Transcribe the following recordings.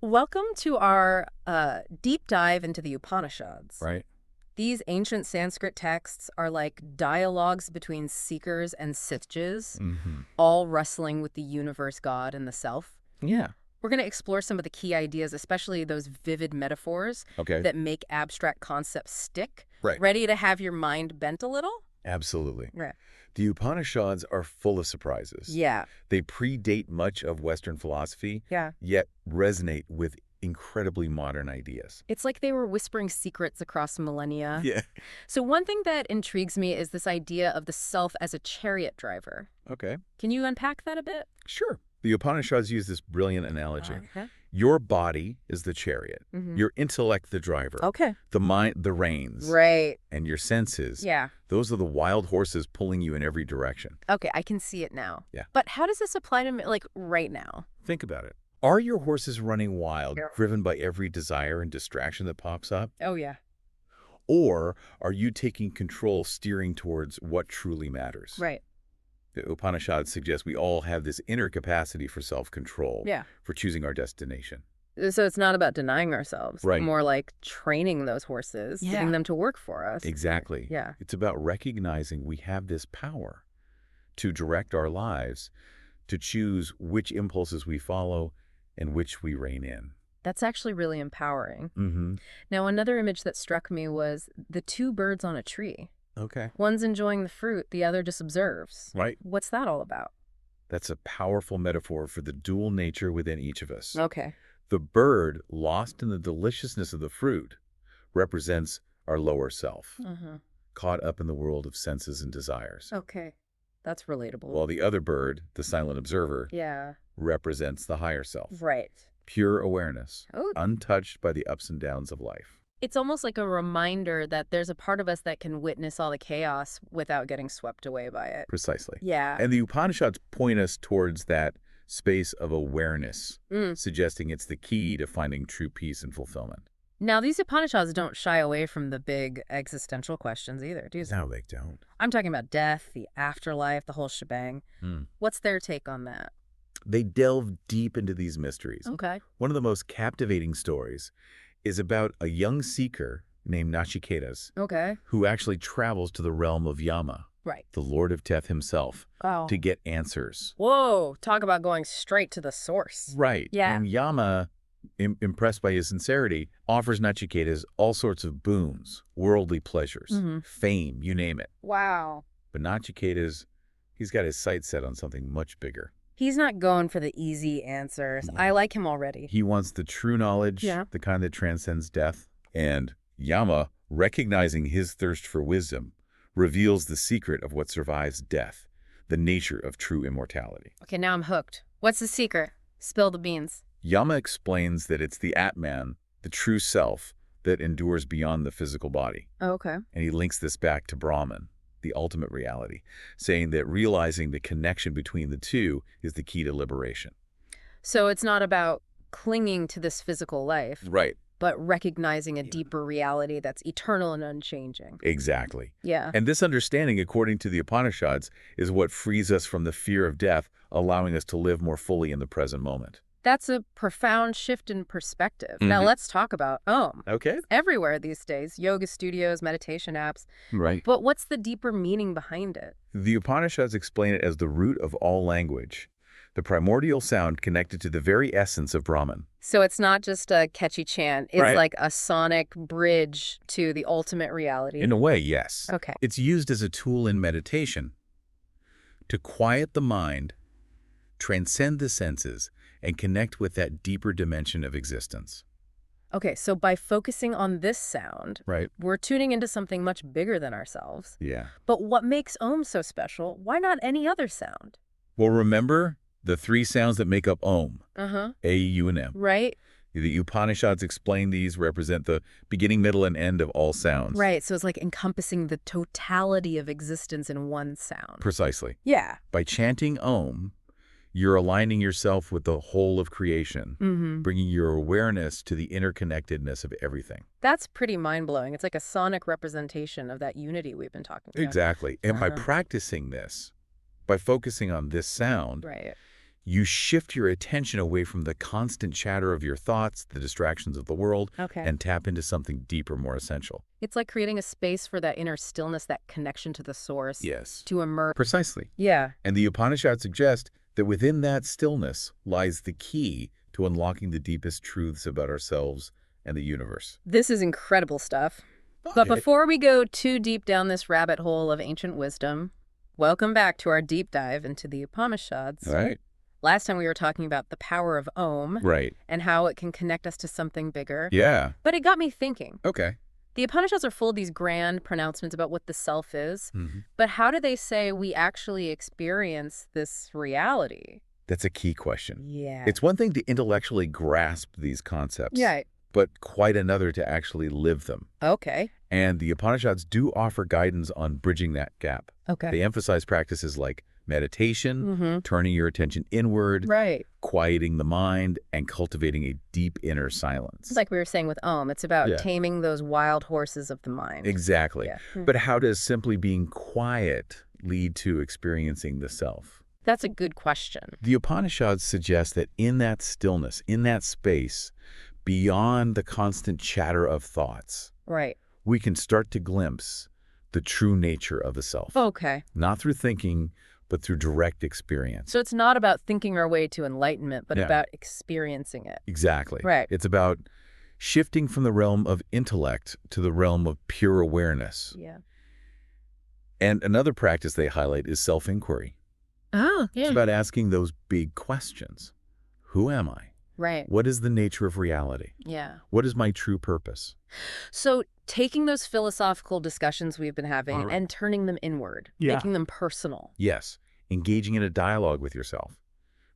Welcome to our deep dive into the Upanishads. Right? These ancient Sanskrit texts are like dialogues between seekers and sages, Hmm. all wrestling with the universe, God, and the self. Yeah. We're going to explore some of the key ideas, especially those vivid metaphors Okay. that make abstract concepts stick. Right. Ready to have your mind bent a little? Absolutely. Right. The Upanishads are full of surprises. Yeah. They predate much of Western philosophy, Yeah. yet resonate with incredibly modern ideas. It's like they were whispering secrets across millennia. Yeah. So one thing that intrigues me is this idea of the self as a chariot driver. Okay. Can you unpack that a bit? Sure. The Upanishads use this brilliant analogy. Okay. Your body is the chariot, Hmm. your intellect the driver, Okay. the mind the reins, Right. and your senses. Yeah. Those are the wild horses pulling you in every direction. Okay, I can see it now. Yeah. But how does this apply to me, like, right now? Think about it. Are your horses running wild, Yeah. driven by every desire and distraction that pops up? Oh, yeah. Or are you taking control, steering towards what truly matters? Right. The Upanishads suggest we all have this inner capacity for self-control, Yeah. for choosing our destination. So it's not about denying ourselves. Right. More like training those horses, Yeah. getting them to work for us. Exactly. Yeah. It's about recognizing we have this power to direct our lives, to choose which impulses we follow and which we rein in. That's actually really empowering. Mm-hmm. Now, another image that struck me was the two birds on a tree. Okay. One's enjoying the fruit, the other just observes. Right. What's that all about? That's a powerful metaphor for the dual nature within each of us. Okay. The bird, lost in the deliciousness of the fruit, represents our lower self, caught up in the world of senses and desires. Okay. That's relatable. While the other bird, the silent observer, Yeah. represents the higher self, Right. pure awareness, Oh, untouched by the ups and downs of life. it's almost like a reminder that there's a part of us that can witness all the chaos without getting swept away by it. Precisely. Yeah. And the Upanishads point us towards that space of awareness, Mm. suggesting it's the key to finding true peace and fulfillment. Now, these Upanishads don't shy away from the big existential questions either, do you? No, they don't. I'm talking about death, the afterlife, the whole shebang. Mm. What's their take on that? They delve deep into these mysteries. Okay. One of the most captivating stories is about a young seeker named Nachiketas Okay. who actually travels to the realm of Yama, Right. the Lord of Death himself, Oh. to get answers. Whoa. Talk about going straight to the source. Right. Yeah. And Yama, impressed by his sincerity, offers Nachiketas all sorts of boons, worldly pleasures, Mhm. fame, you name it. Wow. But Nachiketas, he's got his sights set on something much bigger. He's not going for the easy answers. No. I like him already. He wants the true knowledge, Yeah. the kind that transcends death. And Yama, recognizing his thirst for wisdom, reveals the secret of what survives death, the nature of true immortality. Okay, now I'm hooked. What's the secret? Spill the beans. Yama explains that it's the Atman, the true self, that endures beyond the physical body. Oh, okay. And he links this back to Brahman, the ultimate reality, saying that realizing the connection between the two is the key to liberation. So it's not about clinging to this physical life, Right. but recognizing a deeper reality that's eternal and unchanging. Exactly. Yeah. And this understanding, according to the Upanishads, is what frees us from the fear of death, allowing us to live more fully in the present moment. That's a profound shift in perspective. Now Mhm. let's talk about Om. Okay. Everywhere these days, yoga studios, meditation apps. Right. But what's the deeper meaning behind it? The Upanishads explain it as the root of all language, the primordial sound connected to the very essence of Brahman. So it's not just a catchy chant. It's Right. like a sonic bridge to the ultimate reality. In a way, yes. Okay. It's used as a tool in meditation to quiet the mind, transcend the senses, and connect with that deeper dimension of existence. Okay, so by focusing on this sound, Right. we're tuning into something much bigger than ourselves. Yeah. But what makes Om so special? Why not any other sound? Well, remember the three sounds that make up Om, Uh-huh. A, U, and M. Right? The Upanishads explain these represent the beginning, middle, and end of all sounds. Right, so it's like encompassing the totality of existence in one sound. Precisely. Yeah. By chanting Om, you're aligning yourself with the whole of creation, Mm-hmm. bringing your awareness to the interconnectedness of everything. That's pretty mind-blowing. It's like a sonic representation of that unity we've been talking about. Exactly. And by Uh-huh. practicing this, by focusing on this sound, Right. You shift your attention away from the constant chatter of your thoughts, the distractions of the world, Okay. and tap into something deeper, more essential. It's like creating a space for that inner stillness, that connection to the source, Yes. to emerge. Precisely. Yeah. And the Upanishads suggest that within that stillness lies the key to unlocking the deepest truths about ourselves and the universe. This is incredible stuff. But Okay. before we go too deep down this rabbit hole of ancient wisdom, welcome back to our deep dive into the Upanishads. All right. Last time we were talking about the power of Om Right. and how it can connect us to something bigger. Yeah. But it got me thinking. Okay. The Upanishads are full of these grand pronouncements about what the self is, Mhm. but how do they say we actually experience this reality? That's a key question. Yeah. It's one thing to intellectually grasp these concepts, Yeah. but quite another to actually live them. Okay. And the Upanishads do offer guidance on bridging that gap. Okay. They emphasize practices like meditation, Mm-hmm. turning your attention inward, Right. quieting the mind, and cultivating a deep inner silence. It's like we were saying with Om. It's about Yeah. taming those wild horses of the mind. Exactly. Yeah. But how does simply being quiet lead to experiencing the self? That's a good question. The Upanishads suggest that in that stillness, in that space, beyond the constant chatter of thoughts, Right. we can start to glimpse the true nature of the self. Okay. Not through thinking, but through direct experience. So it's not about thinking our way to enlightenment, but Yeah. about experiencing it. Exactly. Right. It's about shifting from the realm of intellect to the realm of pure awareness. Yeah. And another practice they highlight is self-inquiry. Oh, It's about asking those big questions. Who am I? Right. What is the nature of reality? Yeah. What is my true purpose? So taking those philosophical discussions we've been having All right. and turning them inward, Yeah. making them personal. Yes, engaging in a dialogue with yourself,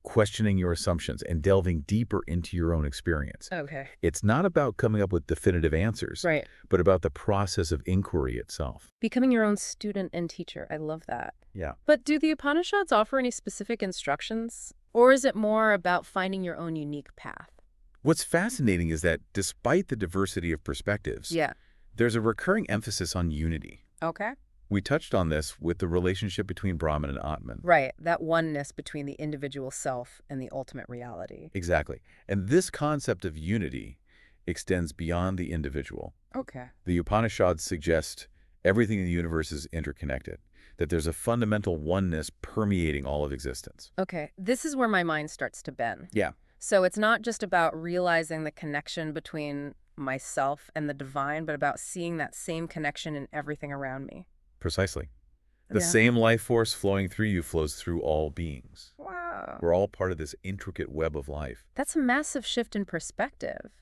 questioning your assumptions, and delving deeper into your own experience. Okay. It's not about coming up with definitive answers, Right. but about the process of inquiry itself. Becoming your own student and teacher. I love that. Yeah. But do the Upanishads offer any specific instructions? Or is it more about finding your own unique path? What's fascinating is that despite the diversity of perspectives, Yeah. there's a recurring emphasis on unity. Okay. We touched on this with the relationship between Brahman and Atman. Right. That oneness between the individual self and the ultimate reality. Exactly. And this concept of unity extends beyond the individual. Okay. The Upanishads suggest everything in the universe is interconnected, that there's a fundamental oneness permeating all of existence. Okay. This is where my mind starts to bend. Yeah. So it's not just about realizing the connection between myself and the divine, but about seeing that same connection in everything around me. Precisely. The Yeah. same life force flowing through you flows through all beings. Wow. We're all part of this intricate web of life. That's a massive shift in perspective.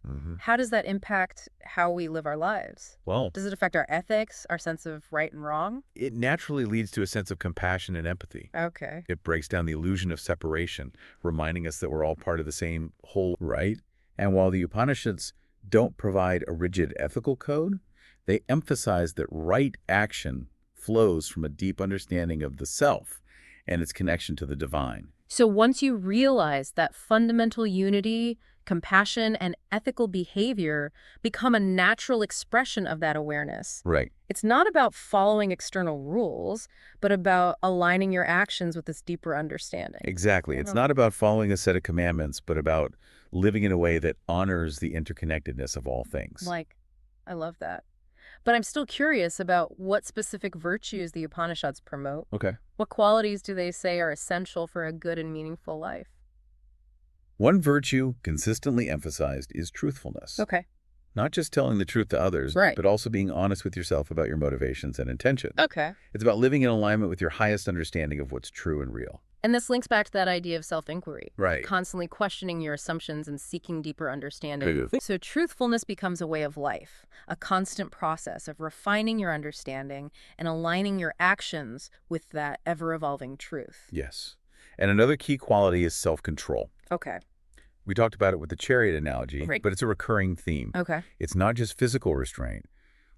How does that impact how we live our lives? Well, Does it affect our ethics, our sense of right and wrong? it naturally leads to a sense of compassion and empathy. Okay. It breaks down the illusion of separation, reminding us that we're all part of the same whole, right? And while the Upanishads don't provide a rigid ethical code, they emphasize that right action flows from a deep understanding of the self and its connection to the divine. So once you realize that fundamental unity, compassion, and ethical behavior become a natural expression of that awareness, Right. it's not about following external rules, but about aligning your actions with this deeper understanding. Exactly. It's not about following a set of commandments, but about living in a way that honors the interconnectedness of all things. Like, I love that. But I'm still curious about what specific virtues the Upanishads promote. Okay. What qualities do they say are essential for a good and meaningful life? One virtue consistently emphasized is truthfulness. Okay. Not just telling the truth to others, Right. but also being honest with yourself about your motivations and intentions. Okay. It's about living in alignment with your highest understanding of what's true and real. And this links back to that idea of self-inquiry. Right. Constantly questioning your assumptions and seeking deeper understanding. Good. So truthfulness becomes a way of life, a constant process of refining your understanding and aligning your actions with that ever-evolving truth. Yes. And another key quality is self-control. Okay. We talked about it with the chariot analogy, Right. but it's a recurring theme. Okay. It's not just physical restraint,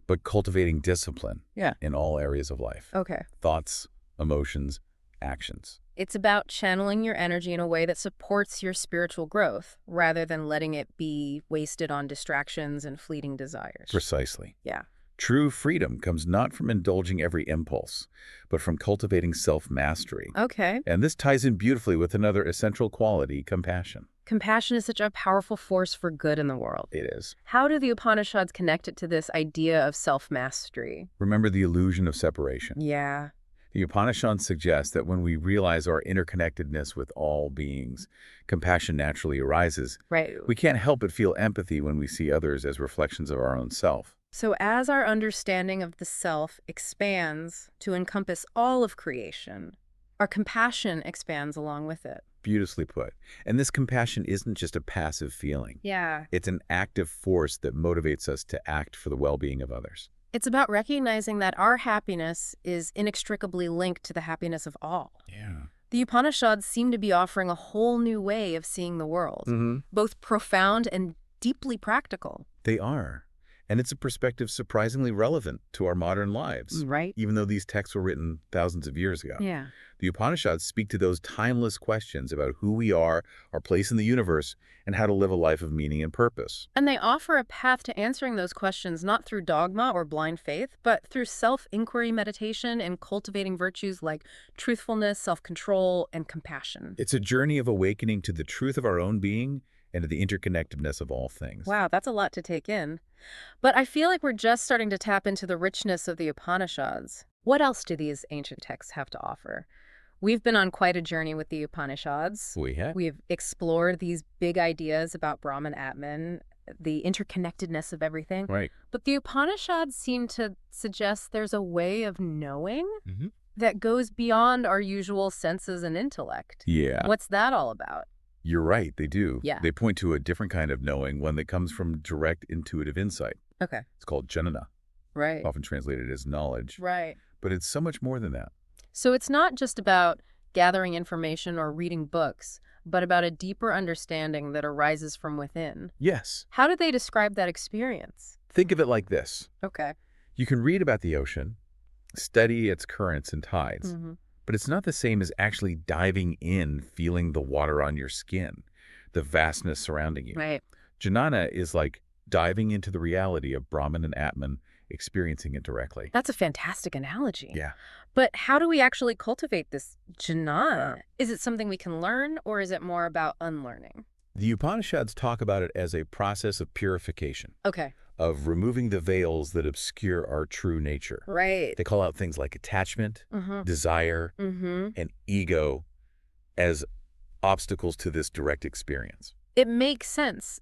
but cultivating discipline Yeah. in all areas of life. Okay. Thoughts, emotions, actions. It's about channeling your energy in a way that supports your spiritual growth rather than letting it be wasted on distractions and fleeting desires. Precisely. Yeah. True freedom comes not from indulging every impulse, but from cultivating self-mastery. Okay. And this ties in beautifully with another essential quality, compassion. Compassion is such a powerful force for good in the world. It is. How do the Upanishads connect it to this idea of self-mastery? Remember the illusion of separation. Yeah. The Upanishads suggest that when we realize our interconnectedness with all beings, compassion naturally arises. Right. We can't help but feel empathy when we see others as reflections of our own self. So as our understanding of the self expands to encompass all of creation, our compassion expands along with it. Beautifully put. And this compassion isn't just a passive feeling. Yeah. It's an active force that motivates us to act for the well-being of others. It's about recognizing that our happiness is inextricably linked to the happiness of all. Yeah. The Upanishads seem to be offering a whole new way of seeing the world, both profound and deeply practical. They are. And it's a perspective surprisingly relevant to our modern lives. Right? Even though these texts were written thousands of years ago. Yeah. The Upanishads speak to those timeless questions about who we are, our place in the universe, and how to live a life of meaning and purpose. And they offer a path to answering those questions not through dogma or blind faith, but through self-inquiry meditation and cultivating virtues like truthfulness, self-control, and compassion. It's a journey of awakening to the truth of our own being and to the interconnectedness of all things. Wow, that's a lot to take in. But I feel like we're just starting to tap into the richness of the Upanishads. What else do these ancient texts have to offer? We've been on quite a journey with the Upanishads. We have. We've explored these big ideas about Brahman, Atman, the interconnectedness of everything. Right. But the Upanishads seem to suggest there's a way of knowing Mm-hmm. that goes beyond our usual senses and intellect. Yeah. What's that all about? You're right, they do. Yeah. They point to a different kind of knowing, one that comes from direct intuitive insight. Okay. It's called Jnana, Right. often translated as knowledge. Right. But it's so much more than that. So it's not just about gathering information or reading books, but about a deeper understanding that arises from within. Yes. How do they describe that experience? Think of it like this. Okay. You can read about the ocean, study its currents and tides, but it's not the same as actually diving in, feeling the water on your skin, the vastness surrounding you. Right. Jnana is like diving into the reality of Brahman and Atman, experiencing it directly. That's a fantastic analogy. Yeah. But how do we actually cultivate this jnana? Is it something we can learn, or is it more about unlearning? The Upanishads talk about it as a process of purification, Okay. of removing the veils that obscure our true nature. Right. They call out things like attachment, desire, and ego as obstacles to this direct experience. It makes sense.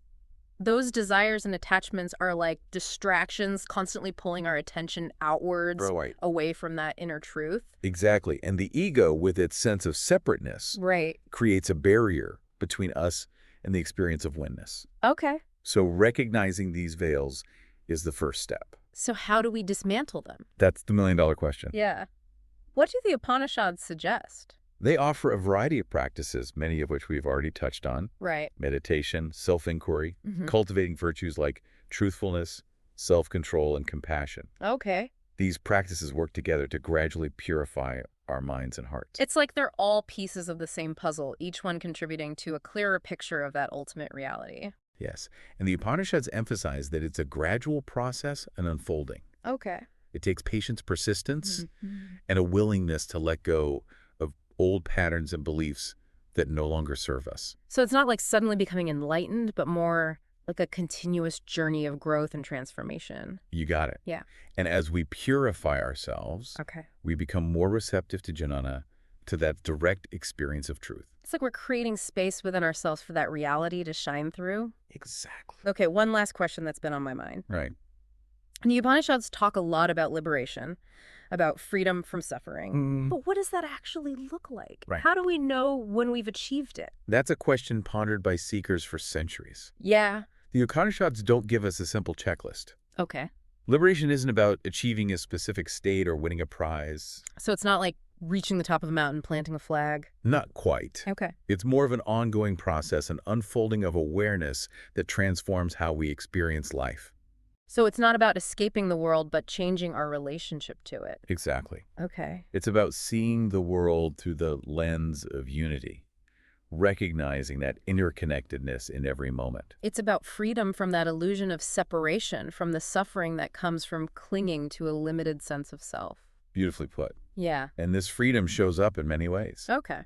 Those desires and attachments are like distractions constantly pulling our attention outwards, Right. away from that inner truth. Exactly. And the ego, with its sense of separateness, Right. creates a barrier between us and the experience of oneness. Okay. So recognizing these veils is the first step. So how do we dismantle them? That's the million-dollar question. Yeah. What do the Upanishads suggest? They offer a variety of practices, many of which we've already touched on. Right. Meditation, self-inquiry, cultivating virtues like truthfulness, self-control, and compassion. Okay. These practices work together to gradually purify our minds and hearts. It's like they're all pieces of the same puzzle, each one contributing to a clearer picture of that ultimate reality. Yes. And the Upanishads emphasize that it's a gradual process and unfolding. Okay. It takes patience, persistence, and a willingness to let go of old patterns and beliefs that no longer serve us. So it's not like suddenly becoming enlightened, but more like a continuous journey of growth and transformation. You got it. Yeah. And as we purify ourselves, Okay. we become more receptive to jnana, to that direct experience of truth. It's like we're creating space within ourselves for that reality to shine through. Exactly. Okay, one last question that's been on my mind. Right. The Upanishads talk a lot about liberation, about freedom from suffering. But what does that actually look like? Right. How do we know when we've achieved it? That's a question pondered by seekers for centuries. Yeah. The Upanishads don't give us a simple checklist. Okay. Liberation isn't about achieving a specific state or winning a prize. So it's not like reaching the top of a mountain, planting a flag. Not quite. Okay. It's more of an ongoing process, an unfolding of awareness that transforms how we experience life. So it's not about escaping the world, but changing our relationship to it. Exactly. Okay. It's about seeing the world through the lens of unity, recognizing that interconnectedness in every moment. It's about freedom from that illusion of separation, from the suffering that comes from clinging to a limited sense of self. Beautifully put. Yeah. And this freedom shows up in many ways. Okay.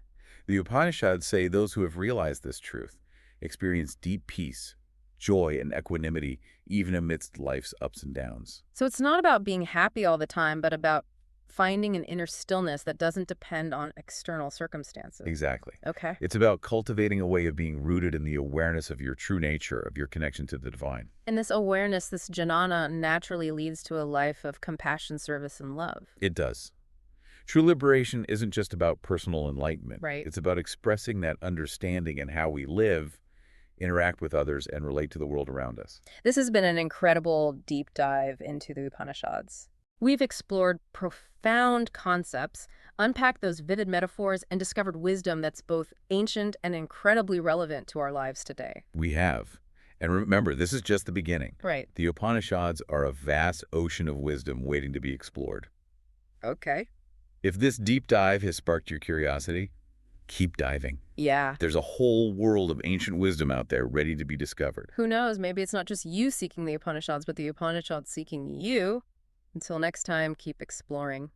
The Upanishads say those who have realized this truth experience deep peace, joy, and equanimity even amidst life's ups and downs. So it's not about being happy all the time, but about finding an inner stillness that doesn't depend on external circumstances. Exactly. Okay. It's about cultivating a way of being rooted in the awareness of your true nature, of your connection to the divine. And this awareness, this jnana, naturally leads to a life of compassion, service, and love. It does. True liberation isn't just about personal enlightenment. Right. It's about expressing that understanding in how we live, interact with others, and relate to the world around us. This has been an incredible deep dive into the Upanishads. We've explored profound concepts, unpacked those vivid metaphors, and discovered wisdom that's both ancient and incredibly relevant to our lives today. We have. And remember, this is just the beginning. Right. The Upanishads are a vast ocean of wisdom waiting to be explored. Okay. If this deep dive has sparked your curiosity, keep diving. Yeah. There's a whole world of ancient wisdom out there ready to be discovered. Who knows? Maybe it's not just you seeking the Upanishads, but the Upanishads seeking you. Until next time, keep exploring.